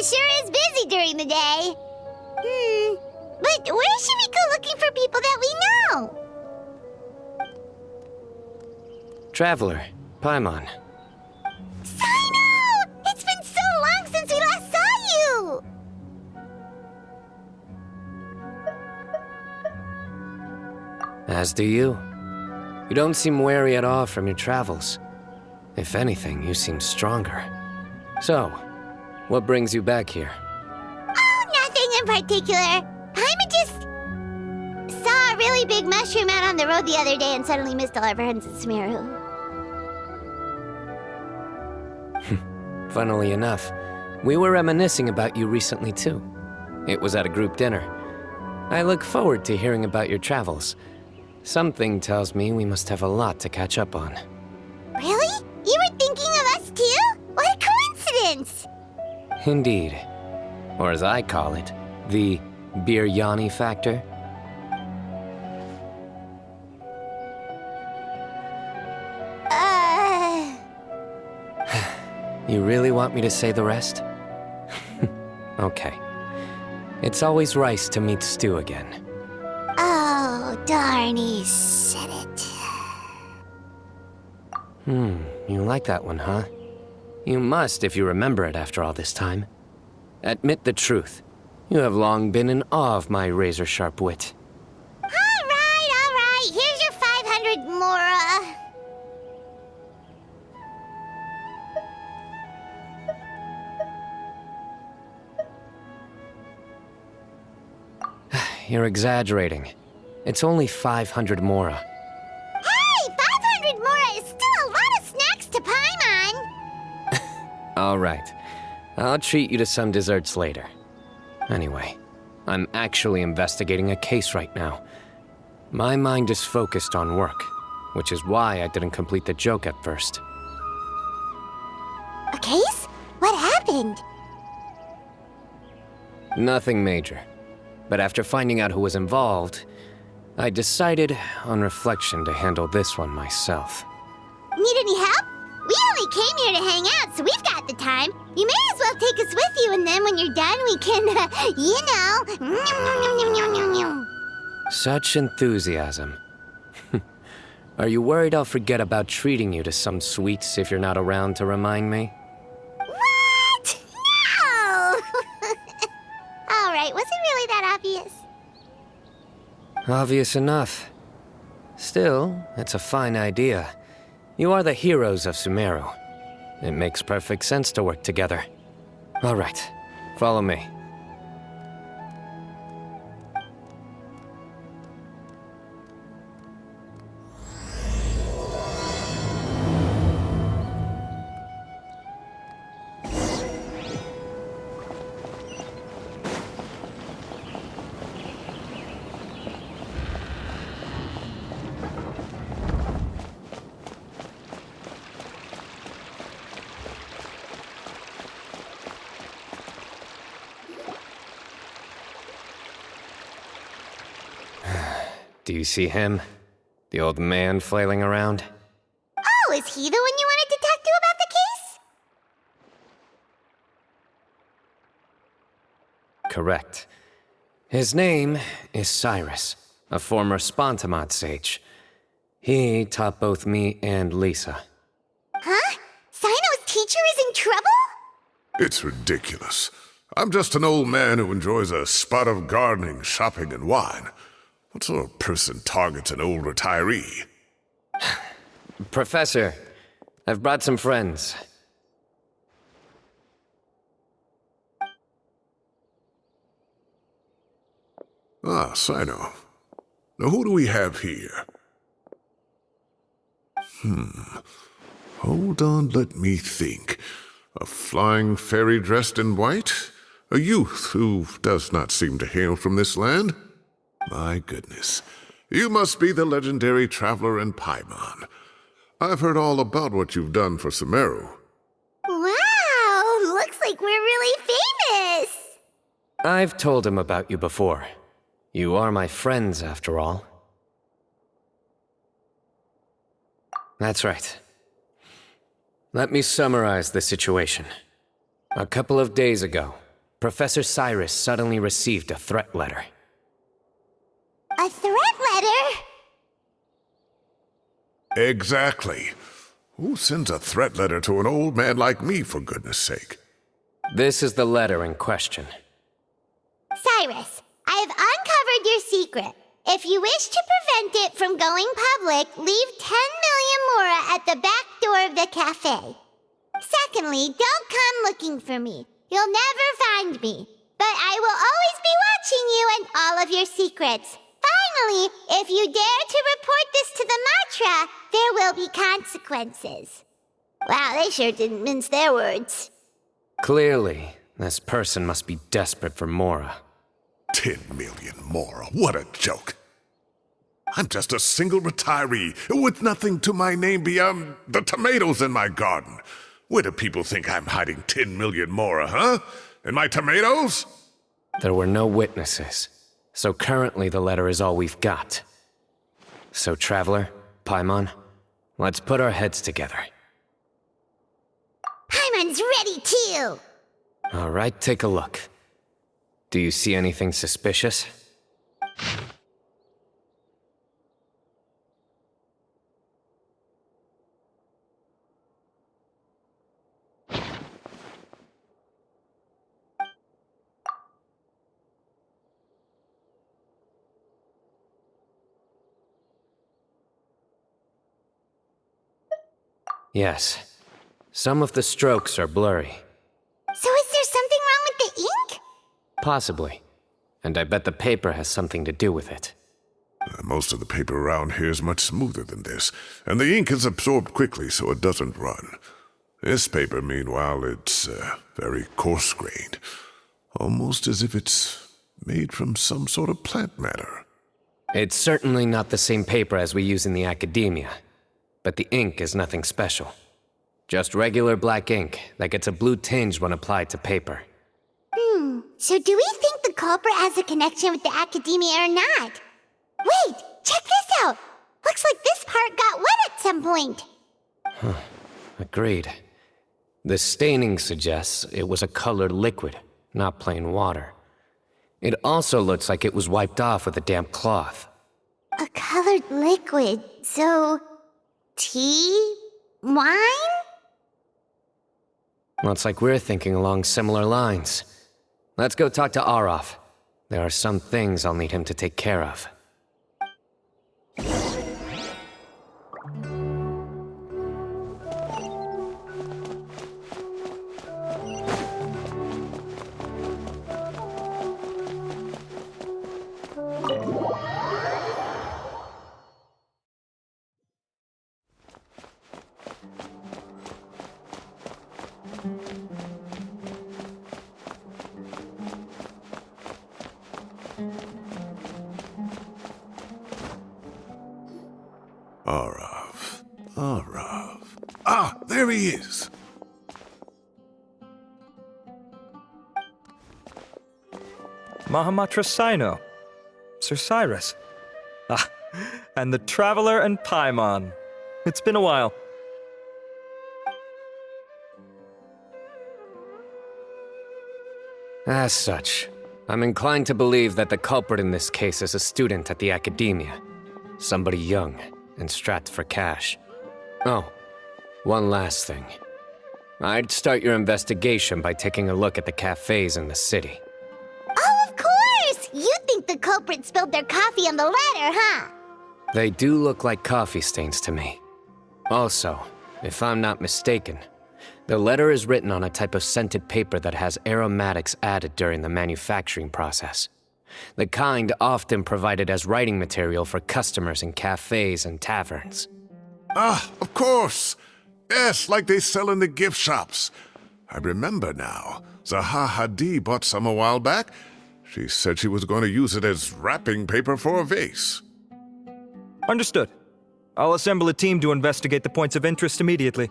sure is busy during the day. But where should we go looking for people that we know? Traveler, Paimon. Sino! It's been so long since we last saw you! As do you. You don't seem weary at all from your travels. If anything, you seem stronger. So, what brings you back here? Oh, nothing in particular. Paimon just saw a really big mushroom out on the road the other day and suddenly missed all our friends at Sumeru. Funnily enough, we were reminiscing about you recently too. It was at a group dinner. I look forward to hearing about your travels. Something tells me we must have a lot to catch up on. Really? You were thinking of us too? What a coincidence! Indeed. Or as I call it, the biryani factor. You really want me to say the rest? Okay. It's always rice to meet stew again. Oh, darn, he said it. You like that one, huh? You must if you remember it after all this time. Admit the truth. You have long been in awe of my razor-sharp wit. All right. Here's your 500 Mora. You're exaggerating. It's only 500 Mora. Hey, 500 Mora is still a lot of snacks to Paimon. All right. I'll treat you to some desserts later. Anyway, I'm actually investigating a case right now. My mind is focused on work, which is why I didn't complete the joke at first. A case? What happened? Nothing major. But after finding out who was involved, I decided, on reflection, to handle this one myself. Need any help? We only came here to hang out, so we've got the time. You may as well take us with you, and then when you're done, we can, Such enthusiasm. Are you worried I'll forget about treating you to some sweets if you're not around to remind me? What? No! All right, was it really that obvious? Obvious enough. Still, it's a fine idea. You are the heroes of Sumeru. It makes perfect sense to work together. All right, follow me. Do you see him? The old man flailing around? Oh, is he the one you wanted to talk to about the case? Correct. His name is Cyrus, a former Spontamod sage. He taught both me and Lisa. Huh? Sino's teacher is in trouble? It's ridiculous. I'm just an old man who enjoys a spot of gardening, shopping, and wine. What sort of person targets an old retiree? Professor, I've brought some friends. Ah, Sino. Now who do we have here? Hold on, let me think. A flying fairy dressed in white? A youth who does not seem to hail from this land? My goodness. You must be the legendary traveler in Paimon. I've heard all about what you've done for Sumeru. Wow, looks like we're really famous. I've told him about you before. You are my friends, after all. That's right. Let me summarize the situation. A couple of days ago, Professor Cyrus suddenly received a threat letter. A threat letter? Exactly. Who sends a threat letter to an old man like me, for goodness sake? This is the letter in question. Cyrus, I have uncovered your secret. If you wish to prevent it from going public, leave 10 million mora at the back door of the cafe. Secondly, don't come looking for me. You'll never find me. But I will always be watching you and all of your secrets. Finally, if you dare to report this to the Matra, there will be consequences. Wow, they sure didn't mince their words. Clearly, this person must be desperate for Mora. 10 million more. What a joke. I'm just a single retiree with nothing to my name beyond the tomatoes in my garden. Where do people think I'm hiding 10 million more, huh? In my tomatoes? There were no witnesses, so currently the letter is all we've got. So, Traveler, Paimon, let's put our heads together. Paimon's ready too! All right, take a look. Do you see anything suspicious? Yes. Some of the strokes are blurry. So is there something wrong with the ink? Possibly. And I bet the paper has something to do with it. Most of the paper around here is much smoother than this, and the ink is absorbed quickly so it doesn't run. This paper, meanwhile, it's very coarse-grained, almost as if it's made from some sort of plant matter. It's certainly not the same paper as we use in the academia, but the ink is nothing special. Just regular black ink that gets a blue tinge when applied to paper. So do we think the culprit has a connection with the academia or not? Wait, check this out! Looks like this part got wet at some point. Agreed. The staining suggests it was a colored liquid, not plain water. It also looks like it was wiped off with a damp cloth. A colored liquid, so... tea? Wine? Looks like we're thinking along similar lines. Let's go talk to Arof. There are some things I'll need him to take care of. Arav. Ah, there he is. Mahamatra Sino. Sir Cyrus. Ah, and the Traveler and Paimon. It's been a while. As such, I'm inclined to believe that the culprit in this case is a student at the academia. Somebody young and strapped for cash. Oh, one last thing. I'd start your investigation by taking a look at the cafes in the city. Oh, of course! You think the culprit spilled their coffee on the ladder, huh? They do look like coffee stains to me. Also, if I'm not mistaken, the letter is written on a type of scented paper that has aromatics added during the manufacturing process. The kind often provided as writing material for customers in cafes and taverns. Ah, of course. Yes, like they sell in the gift shops. I remember now. Zaha Hadid bought some a while back. She said she was going to use it as wrapping paper for a vase. Understood. I'll assemble a team to investigate the points of interest immediately.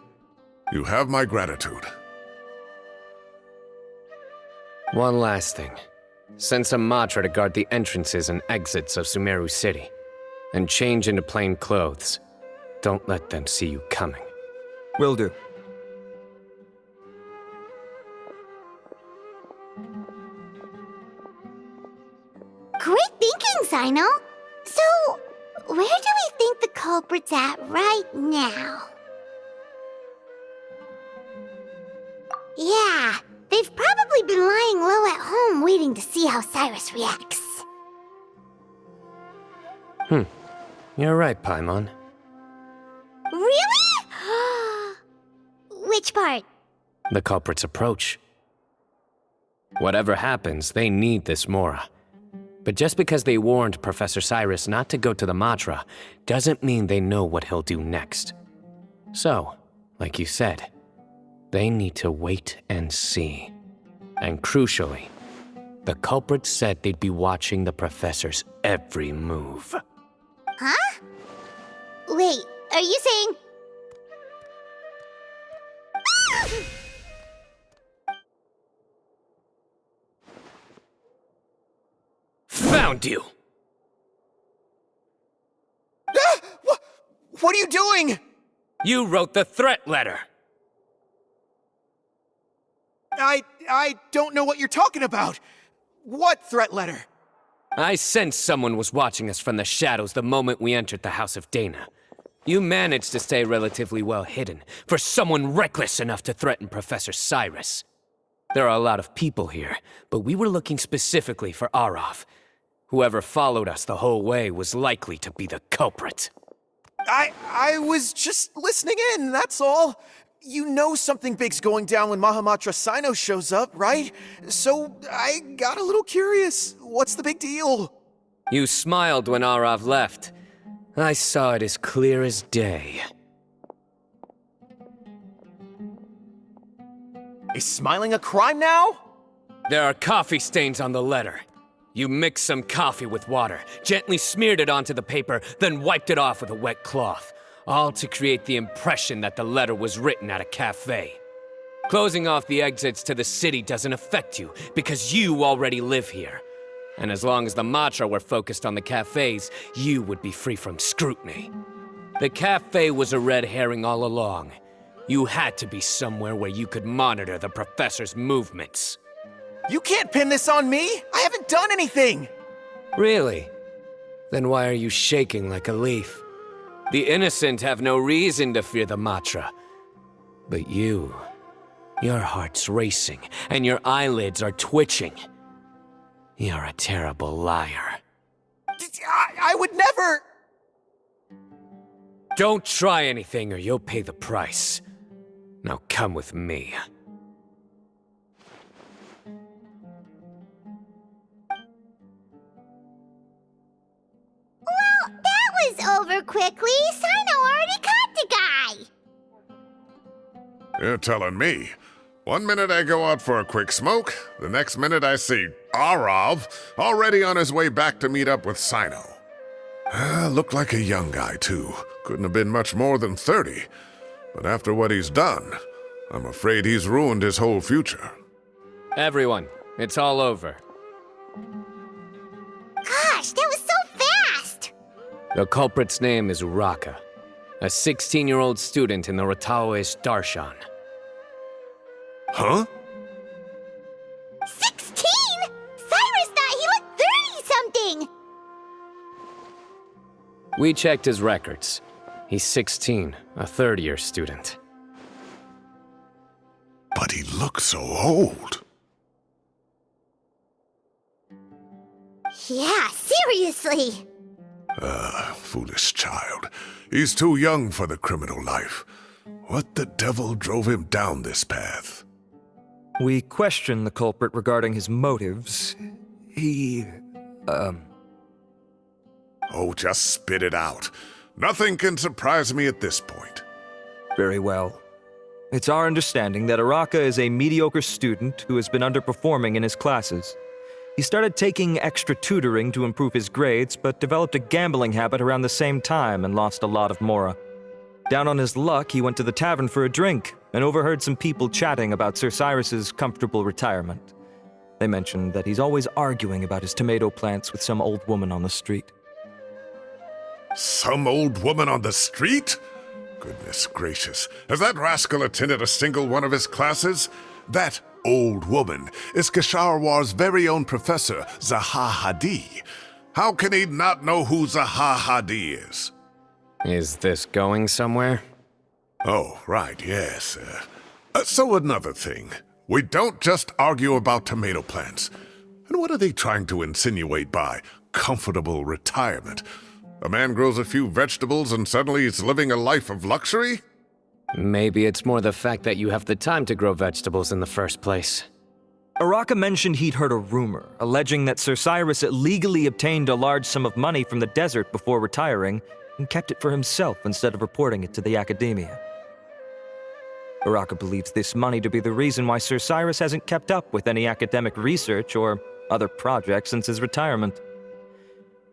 You have my gratitude. One last thing. Send some Matra to guard the entrances and exits of Sumeru City. And change into plain clothes. Don't let them see you coming. Will do. Sino. So, where do we think the culprit's at right now? Yeah, they've probably been lying low at home waiting to see how Cyrus reacts. You're right, Paimon. Really? Which part? The culprit's approach. Whatever happens, they need this Mora. But just because they warned Professor Cyrus not to go to the Matra, doesn't mean they know what he'll do next. So, like you said, they need to wait and see. And crucially, the culprit said they'd be watching the Professor's every move. Huh? Wait, are you saying... Found you! What are you doing? You wrote the threat letter! I don't know what you're talking about. What threat letter? I sensed someone was watching us from the shadows the moment we entered the House of Dana. You managed to stay relatively well hidden for someone reckless enough to threaten Professor Cyrus. There are a lot of people here, but we were looking specifically for Arav. Whoever followed us the whole way was likely to be the culprit. I was just listening in, that's all. You know something big's going down when Mahamatra Sino shows up, right? So I got a little curious. What's the big deal? You smiled when Arav left. I saw it as clear as day. Is smiling a crime now? There are coffee stains on the letter. You mixed some coffee with water, gently smeared it onto the paper, then wiped it off with a wet cloth, all to create the impression that the letter was written at a cafe. Closing off the exits to the city doesn't affect you, because you already live here. And as long as the Matra were focused on the cafes, you would be free from scrutiny. The cafe was a red herring all along. You had to be somewhere where you could monitor the Professor's movements. You can't pin this on me! I haven't done anything! Really? Then why are you shaking like a leaf? The innocent have no reason to fear the Matra. But you, your heart's racing, and your eyelids are twitching. You're a terrible liar. I would never... Don't try anything or you'll pay the price. Now come with me. Well, that was over quickly. Sino already caught the guy. You're telling me. 1 minute I go out for a quick smoke, the next minute I see Arav already on his way back to meet up with Sino. Looked like a young guy, too. Couldn't have been much more than 30. But after what he's done, I'm afraid he's ruined his whole future. Everyone, it's all over. Gosh, that was so fast! The culprit's name is Uraka, a 16-year-old student in the Rataoist Darshan. Huh? 16? Cyrus thought he looked 30-something! We checked his records. He's 16, a third-year student. But he looks so old. Yeah, seriously! Foolish child. He's too young for the criminal life. What the devil drove him down this path? We questioned the culprit regarding his motives. Oh, just spit it out. Nothing can surprise me at this point. Very well. It's our understanding that Araka is a mediocre student who has been underperforming in his classes. He started taking extra tutoring to improve his grades, but developed a gambling habit around the same time and lost a lot of Mora. Down on his luck, he went to the tavern for a drink and overheard some people chatting about Sir Cyrus's comfortable retirement. They mentioned that he's always arguing about his tomato plants with some old woman on the street. Some old woman on the street? Goodness gracious, has that rascal attended a single one of his classes? That old woman is Kasharwar's very own Professor Zaha Hadi. How can he not know who Zaha Hadi is? Is this going somewhere? Oh, right, yes. So another thing. We don't just argue about tomato plants. And what are they trying to insinuate by comfortable retirement? A man grows a few vegetables and suddenly he's living a life of luxury? Maybe it's more the fact that you have the time to grow vegetables in the first place. Araka mentioned he'd heard a rumor, alleging that Sir Cyrus illegally obtained a large sum of money from the desert before retiring and kept it for himself instead of reporting it to the academia. Araka believes this money to be the reason why Sir Cyrus hasn't kept up with any academic research or other projects since his retirement.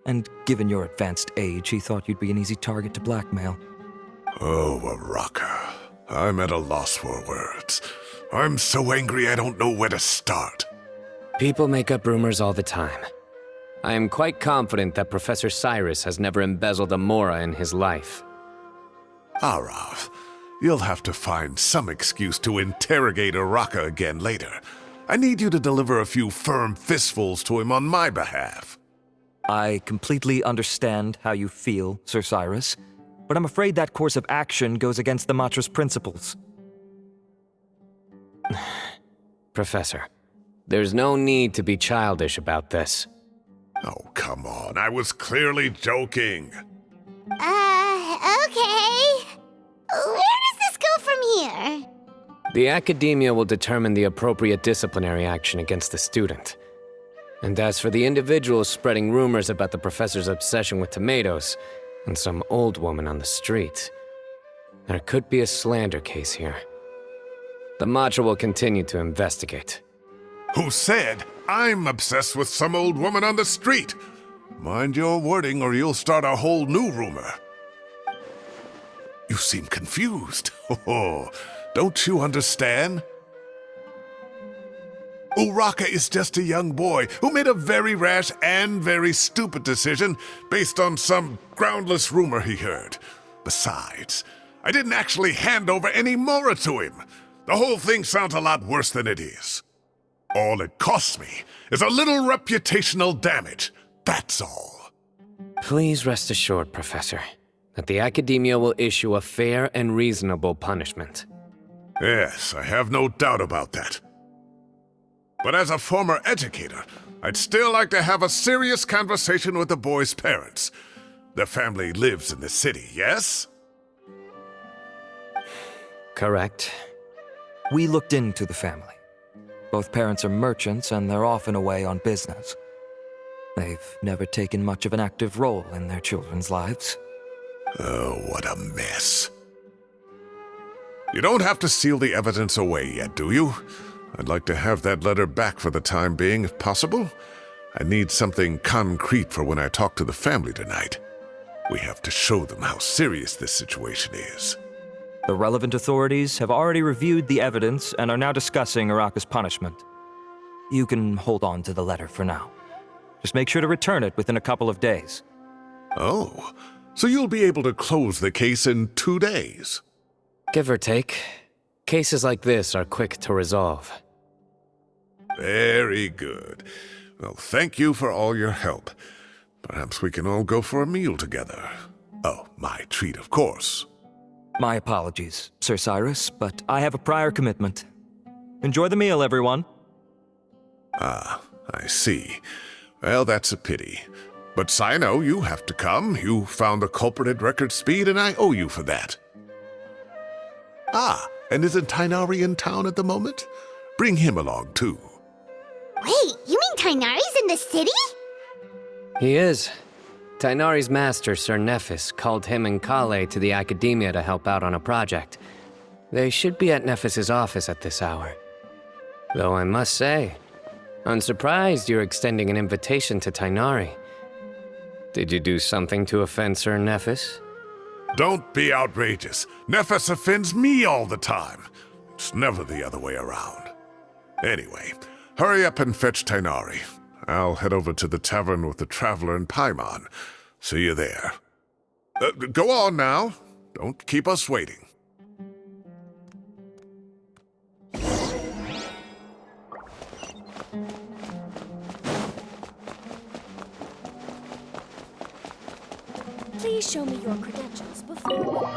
And given your advanced age, he thought you'd be an easy target to blackmail. Oh, Araka. I'm at a loss for words. I'm so angry I don't know where to start. People make up rumors all the time. I am quite confident that Professor Cyrus has never embezzled a mora in his life. Arav, you'll have to find some excuse to interrogate Araka again later. I need you to deliver a few firm fistfuls to him on my behalf. I completely understand how you feel, Sir Cyrus, but I'm afraid that course of action goes against the Matra's principles. Professor, there's no need to be childish about this. Oh, come on. I was clearly joking. Okay. Where does this go from here? The academia will determine the appropriate disciplinary action against the student. And as for the individuals spreading rumors about the professor's obsession with tomatoes and some old woman on the street, there could be a slander case here. The Matra will continue to investigate. Who said I'm obsessed with some old woman on the street? Mind your wording or you'll start a whole new rumor. You seem confused. Oh, don't you understand? Uraka is just a young boy who made a very rash and very stupid decision based on some groundless rumor he heard. Besides, I didn't actually hand over any mora to him. The whole thing sounds a lot worse than it is. All it costs me is a little reputational damage. That's all. Please rest assured, Professor, that the academia will issue a fair and reasonable punishment. Yes, I have no doubt about that. But as a former educator, I'd still like to have a serious conversation with the boy's parents. Their family lives in the city, yes? Correct. We looked into the family. Both parents are merchants and they're often away on business. They've never taken much of an active role in their children's lives. Oh, what a mess. You don't have to seal the evidence away yet, do you? I'd like to have that letter back for the time being, if possible. I need something concrete for when I talk to the family tonight. We have to show them how serious this situation is. The relevant authorities have already reviewed the evidence and are now discussing Araka's punishment. You can hold on to the letter for now. Just make sure to return it within a couple of days. Oh, so you'll be able to close the case in 2 days? Give or take. Cases like this are quick to resolve. Very good. Well, thank you for all your help. Perhaps we can all go for a meal together. Oh, my treat, of course. My apologies, Sir Cyrus, but I have a prior commitment. Enjoy the meal, everyone. Ah, I see. Well, that's a pity. But Sino, you have to come. You found the culprit at record speed, and I owe you for that. Ah, and isn't Tainari in town at the moment? Bring him along, too. Wait, you mean Tainari's in the city? He is. Tainari's master, Sir Nephis, called him and Kale to the academia to help out on a project. They should be at Nephis's office at this hour. Though I must say, I'm surprised you're extending an invitation to Tainari. Did you do something to offend Sir Nephis? Don't be outrageous. Nephis offends me all the time. It's never the other way around. Anyway, hurry up and fetch Tainari. I'll head over to the tavern with the Traveler and Paimon. See you there. Go on now. Don't keep us waiting. Please show me your credentials before...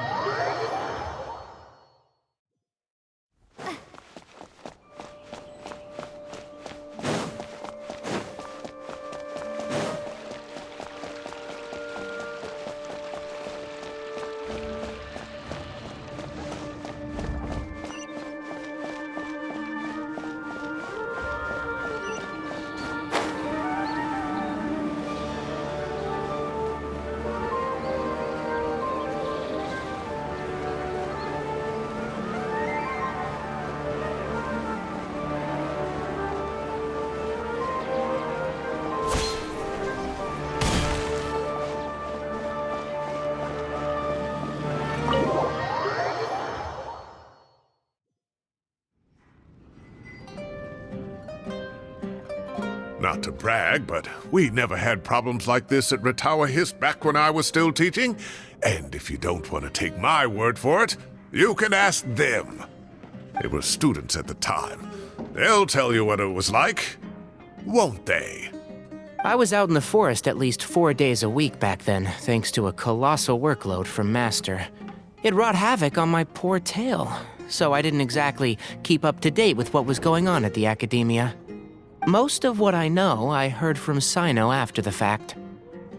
Not to brag, but we never had problems like this at Ratawa Hist back when I was still teaching. And if you don't want to take my word for it, you can ask them. They were students at the time. They'll tell you what it was like, won't they? I was out in the forest at least 4 days a week back then, thanks to a colossal workload from Master. It wrought havoc on my poor tail, so I didn't exactly keep up to date with what was going on at the Academia. Most of what I know, I heard from Sino after the fact.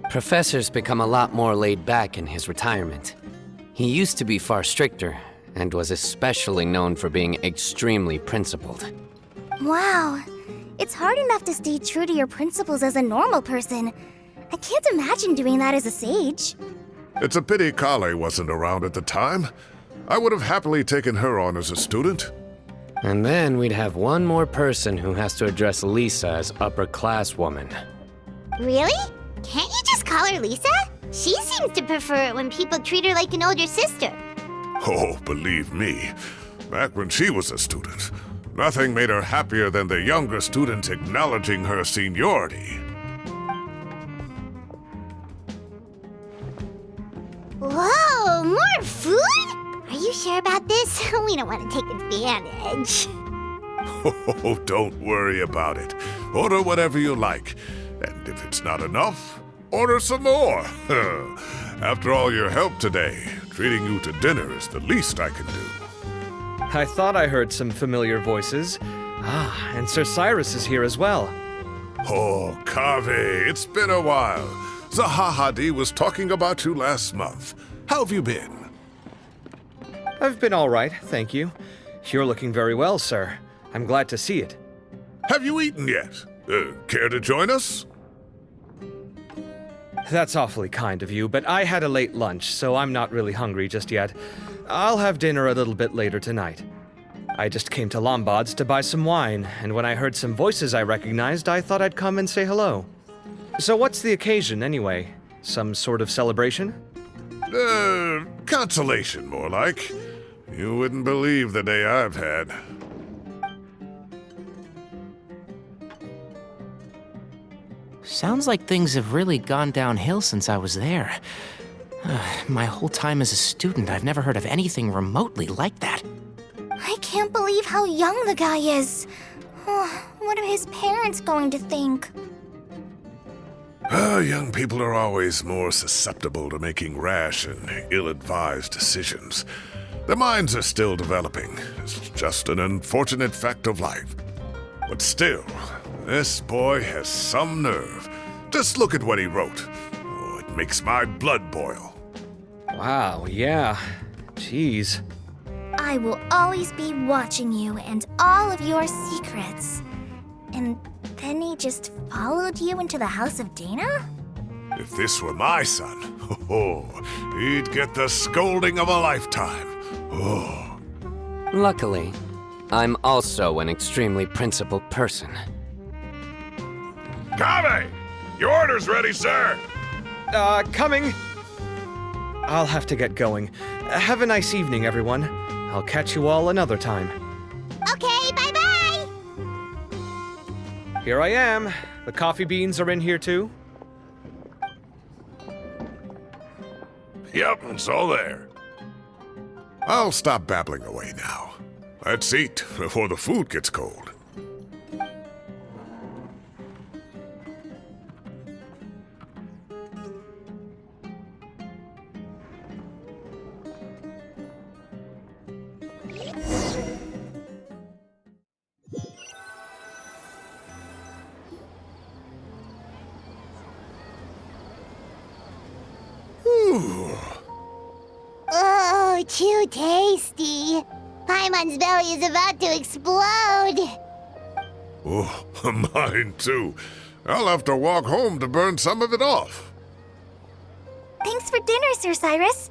Professor's become a lot more laid back in his retirement. He used to be far stricter, and was especially known for being extremely principled. Wow. It's hard enough to stay true to your principles as a normal person. I can't imagine doing that as a sage. It's a pity Kale wasn't around at the time. I would have happily taken her on as a student. And then we'd have one more person who has to address Lisa as upper-class woman. Really? Can't you just call her Lisa? She seems to prefer it when people treat her like an older sister. Oh, believe me, back when she was a student, nothing made her happier than the younger students acknowledging her seniority. Whoa, more food? Are you sure about this? We don't want to take advantage. Oh, don't worry about it. Order whatever you like. And if it's not enough, order some more. After all your help today, treating you to dinner is the least I can do. I thought I heard some familiar voices. Ah, and Sir Cyrus is here as well. Oh, Kaveh, it's been a while. Zahahadi was talking about you last month. How have you been? I've been all right, thank you. You're looking very well, sir. I'm glad to see it. Have you eaten yet? Care to join us? That's awfully kind of you, but I had a late lunch, so I'm not really hungry just yet. I'll have dinner a little bit later tonight. I just came to Lombard's to buy some wine, and when I heard some voices I recognized, I thought I'd come and say hello. So what's the occasion, anyway? Some sort of celebration? Consolation, more like. You wouldn't believe the day I've had. Sounds like things have really gone downhill since I was there. My whole time as a student, I've never heard of anything remotely like that. I can't believe how young the guy is. What are his parents going to think? Young people are always more susceptible to making rash and ill-advised decisions. Their minds are still developing. It's just an unfortunate fact of life. But still, this boy has some nerve. Just look at what he wrote. Oh, it makes my blood boil. Wow, yeah. Jeez. I will always be watching you and all of your secrets. And then he just followed you into the house of Dana? If this were my son, he'd get the scolding of a lifetime. Oh. Luckily, I'm also an extremely principled person. Kaveh! Your order's ready, sir! Coming! I'll have to get going. Have a nice evening, everyone. I'll catch you all another time. Okay, bye-bye! Here I am. The coffee beans are in here too. Yep, it's all there. I'll stop babbling away now. Let's eat before the food gets cold. Oh, too tasty. Paimon's belly is about to explode. Oh, mine too. I'll have to walk home to burn some of it off. Thanks for dinner, Sir Cyrus.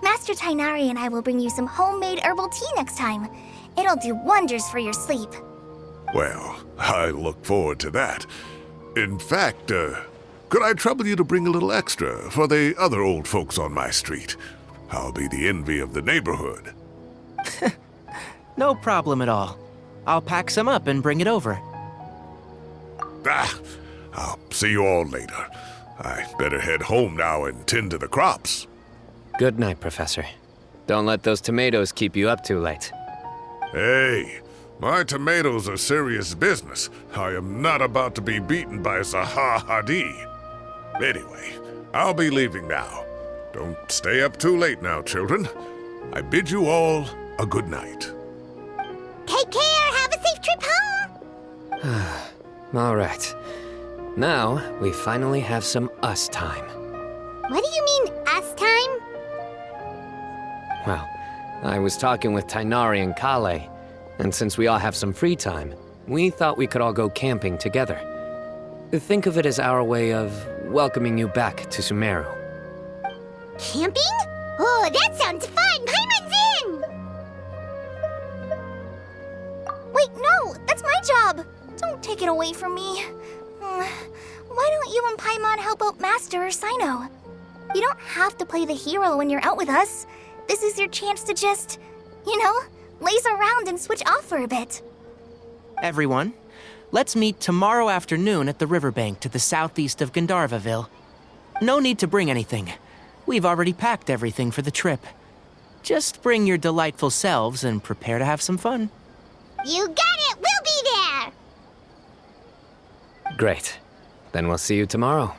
Master Tainari and I will bring you some homemade herbal tea next time. It'll do wonders for your sleep. Well, I look forward to that. In fact, could I trouble you to bring a little extra for the other old folks on my street? I'll be the envy of the neighborhood. No problem at all. I'll pack some up and bring it over. I'll see you all later. I better head home now and tend to the crops. Good night, Professor. Don't let those tomatoes keep you up too late. Hey, my tomatoes are serious business. I am not about to be beaten by Zaha Hadid. Anyway, I'll be leaving now. Don't stay up too late now, children. I bid you all a good night. Take care. Have a safe trip home. All right. Now, we finally have some us time. What do you mean, us time? Well, I was talking with Tainari and Kale, and since we all have some free time, we thought we could all go camping together. Think of it as our way of welcoming you back to Sumeru. Camping? Oh, that sounds fun. Paimon's in. Wait, no! That's my job! Don't take it away from me. Why don't you and Paimon help out Master or Sino? You don't have to play the hero when you're out with us. This is your chance to just, laze around and switch off for a bit. Everyone, let's meet tomorrow afternoon at the riverbank to the southeast of Gandharvaville. No need to bring anything. We've already packed everything for the trip. Just bring your delightful selves and prepare to have some fun. You got it. We'll be there. Great. Then we'll see you tomorrow.